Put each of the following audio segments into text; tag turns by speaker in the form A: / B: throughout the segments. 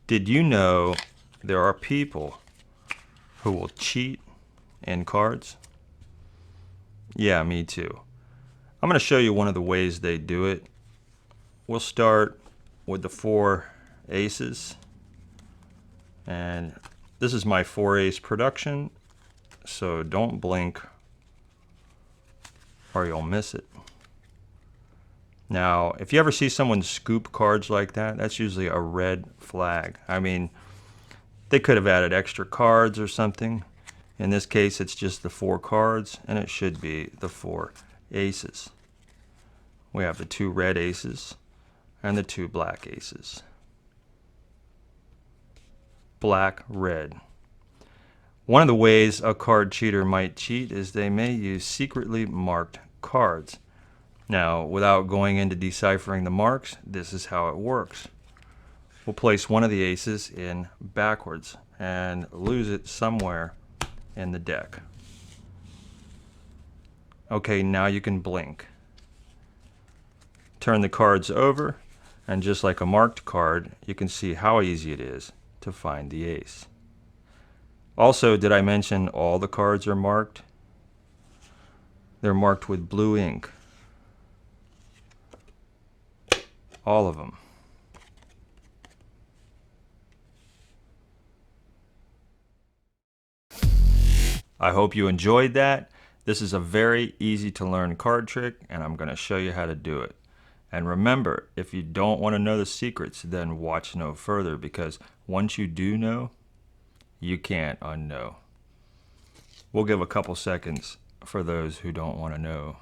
A: Did you know there are people who will cheat in cards? Yeah, me too. I'm going to show you one of the ways they do it. We'll start with the 4 aces. And this is my 4-ace production, so don't blink or you'll miss it. Now, if you ever see someone scoop cards like that, that's usually a red flag. I mean, they could have added extra cards or something. In this case, it's just the 4 cards, and it should be the 4 aces. We have the 2 red aces and the 2 black aces. Black, red. One of the ways a card cheater might cheat is they may use secretly marked cards. Now, without going into deciphering the marks, this is how it works. We'll place one of the aces in backwards and lose it somewhere in the deck. Okay, now you can blink. Turn the cards over, and just like a marked card, you can see how easy it is to find the ace. Also, did I mention all the cards are marked? They're marked with blue ink. All of them. I hope you enjoyed that. This is a very easy to learn card trick, and I'm going to show you how to do it. And remember, if you don't want to know the secrets, then watch no further, because once you do know, you can't unknow. We'll give a couple seconds for those who don't want to know.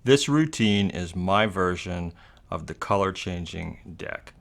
A: This routine is my version of the color changing deck.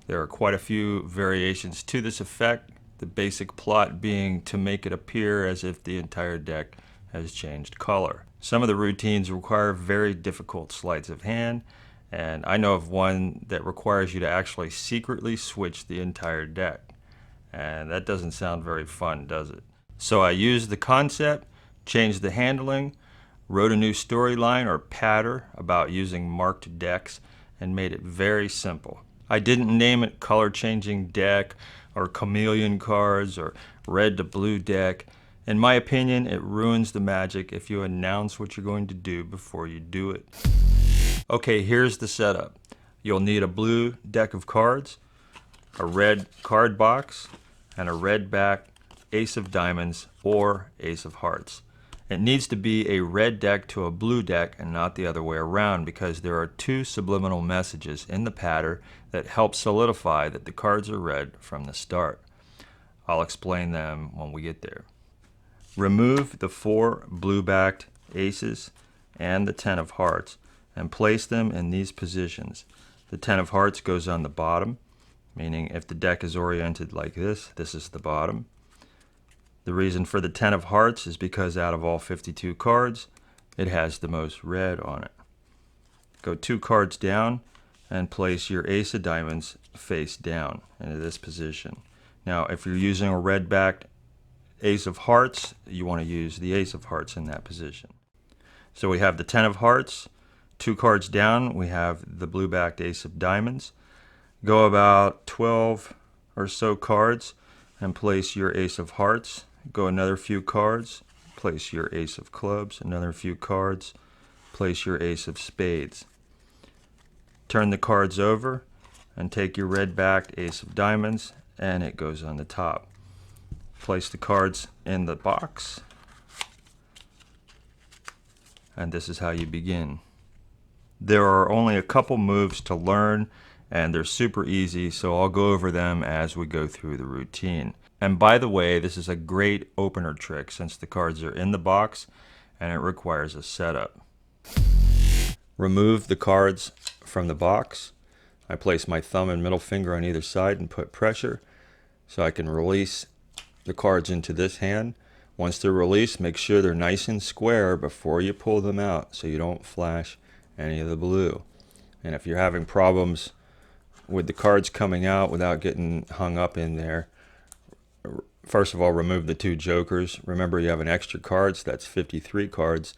A: There are quite a few variations to this effect, the basic plot being to make it appear as if the entire deck has changed color. Some of the routines require very difficult sleights of hand, and I know of one that requires you to actually secretly switch the entire deck. And that doesn't sound very fun, does it? So I used the concept, changed the handling, wrote a new storyline or patter about using marked decks, and made it very simple. I didn't name it color changing deck or chameleon cards or red to blue deck. In my opinion, it ruins the magic if you announce what you're going to do before you do it. Okay, here's the setup. You'll need a blue deck of cards, a red card box, and a red back ace of diamonds or ace of hearts. It needs to be a red deck to a blue deck and not the other way around, because there are 2 subliminal messages in the pattern that help solidify that the cards are red from the start. I'll explain them when we get there. Remove the 4 blue-backed aces and the 10 of hearts and place them in these positions. The 10 of hearts goes on the bottom, meaning if the deck is oriented like this, this is the bottom. The reason for the 10 of hearts is because out of all 52 cards, it has the most red on it. Go 2 cards down and place your ace of diamonds face down into this position. Now, if you're using a red-backed ace of hearts, you want to use the ace of hearts in that position. So we have the 10 of hearts. 2 cards down, we have the blue-backed ace of diamonds. Go about 12 or so cards and place your ace of hearts. Go another few cards, place your ace of clubs, another few cards, place your ace of spades. Turn the cards over and take your red-backed ace of diamonds, and it goes on the top. Place the cards in the box, and this is how you begin. There are only a couple moves to learn, and they're super easy, so I'll go over them as we go through the routine. And by the way, this is a great opener trick since the cards are in the box and it requires a setup. Remove the cards from the box. I place my thumb and middle finger on either side and put pressure so I can release the cards into this hand. Once they're released, make sure they're nice and square before you pull them out so you don't flash any of the blue. And if you're having problems with the cards coming out without getting hung up in there, first of all, remove the 2 jokers. Remember, you have an extra card, so that's 53 cards.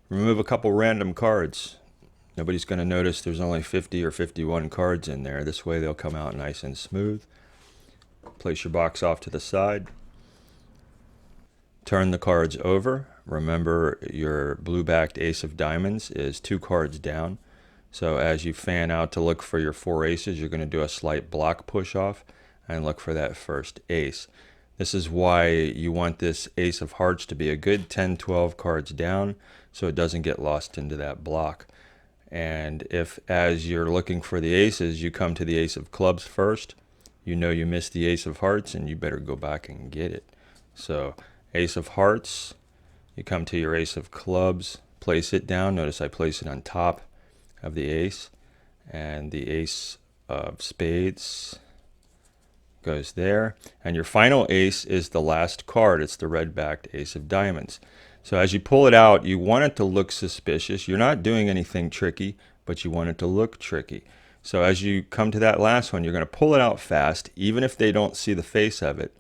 A: Remove a couple random cards. Nobody's going to notice there's only 50 or 51 cards in there. This way they'll come out nice and smooth. Place your box off to the side. Turn the cards over. Remember, your blue-backed ace of diamonds is 2 cards down. So as you fan out to look for your 4 aces, you're going to do a slight block push off and look for that first ace. This is why you want this ace of hearts to be a good 10-12 cards down so it doesn't get lost into that block. And if, as you're looking for the aces, you come to the ace of clubs first, you know you missed the ace of hearts and you better go back and get it. So ace of hearts, you come to your ace of clubs, place it down. Notice I place it on top of the ace, and the ace of spades goes there. And your final ace is the last card. It's the red-backed ace of diamonds. So as you pull it out, you want it to look suspicious. You're not doing anything tricky, but you want it to look tricky. So as you come to that last one, you're going to pull it out fast. Even if they don't see the face of it,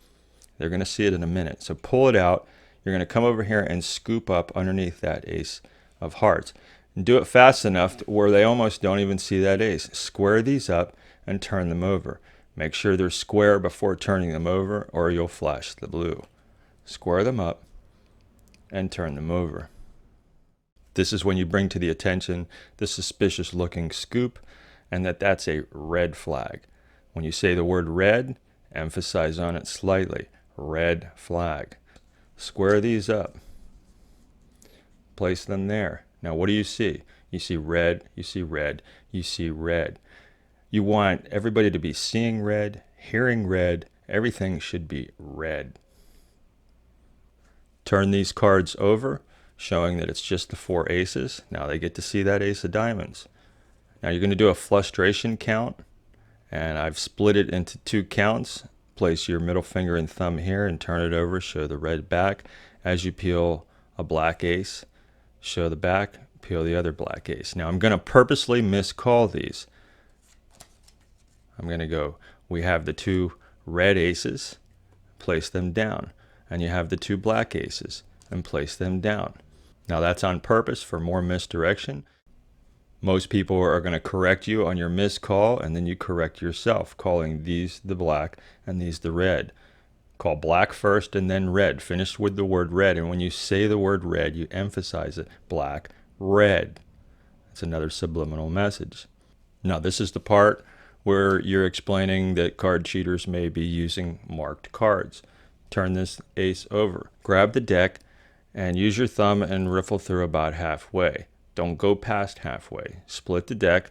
A: they're going to see it in a minute. So pull it out. You're going to come over here and scoop up underneath that ace of hearts. And do it fast enough where they almost don't even see that ace. Square these up and turn them over. Make sure they're square before turning them over or you'll flash the blue. Square them up and turn them over. This is when you bring to the attention the suspicious looking scoop and that's a red flag. When you say the word red, emphasize on it slightly. Red flag. Square these up. Place them there. Now what do you see? You see red, you see red, you see red. You want everybody to be seeing red, hearing red. Everything should be red. Turn these cards over, showing that it's just the 4 aces. Now they get to see that ace of diamonds. Now you're going to do a frustration count, and I've split it into 2 counts. Place your middle finger and thumb here and turn it over, show the red back. As you peel a black ace, show the back, peel the other black ace. Now I'm going to purposely miscall these. I'm going to go, we have the 2 red aces, place them down. And you have the 2 black aces, and place them down. Now that's on purpose for more misdirection. Most people are going to correct you on your miscall, and then you correct yourself, calling these the black and these the red. Call black first and then red. Finish with the word red, and when you say the word red, you emphasize it. Black, red. It's another subliminal message. Now this is the part where you're explaining that card cheaters may be using marked cards. Turn this ace over. Grab the deck and use your thumb and riffle through about halfway. Don't go past halfway. Split the deck,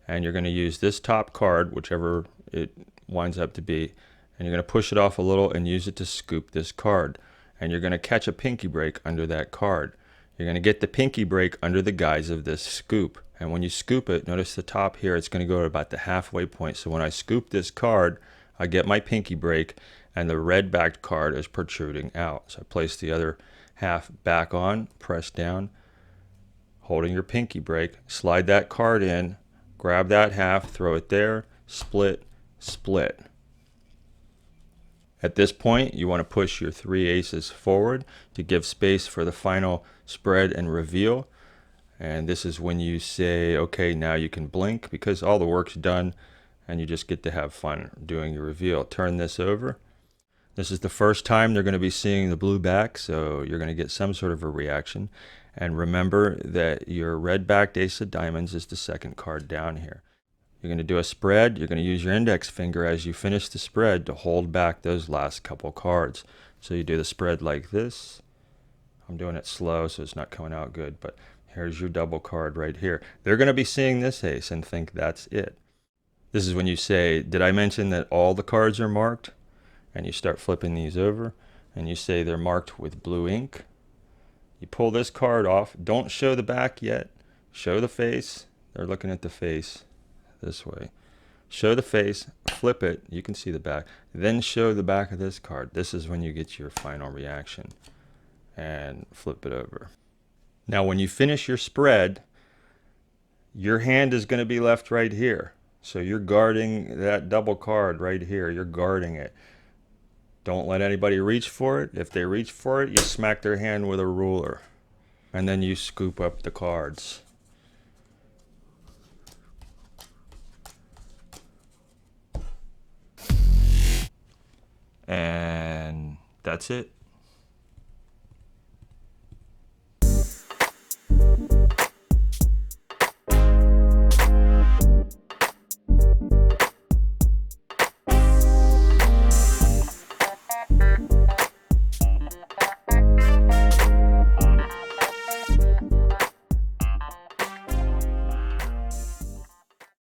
A: and you're going to use this top card, whichever it winds up to be, and you're going to push it off a little and use it to scoop this card. And you're going to catch a pinky break under that card. You're going to get the pinky break under the guise of this scoop. And when you scoop it, notice the top here, it's going to go to about the halfway point. So when I scoop this card, I get my pinky break, and the red backed card is protruding out. So I place the other half back on, press down, holding your pinky break, slide that card in, grab that half, throw it there, split, split. At this point, you want to push your 3 aces forward to give space for the final spread and reveal. And this is when you say, okay, now you can blink because all the work's done and you just get to have fun doing your reveal. Turn this over. This is the first time they're going to be seeing the blue back, so you're going to get some sort of a reaction. And remember that your red-backed ace of diamonds is the second card down here. You're going to do a spread. You're going to use your index finger as you finish the spread to hold back those last couple cards. So you do the spread like this. I'm doing it slow, so it's not coming out good, but here's your double card right here. They're going to be seeing this ace and think that's it. This is when you say, did I mention that all the cards are marked? And you start flipping these over, and you say they're marked with blue ink. You pull this card off. Don't show the back yet. Show the face. They're looking at the face this way. Show the face, flip it. You can see the back. Then show the back of this card. This is when you get your final reaction. And flip it over. Now when you finish your spread, your hand is going to be left right here. So you're guarding that double card right here. You're guarding it. Don't let anybody reach for it. If they reach for it, you smack their hand with a ruler. And then you scoop up the cards. That's it.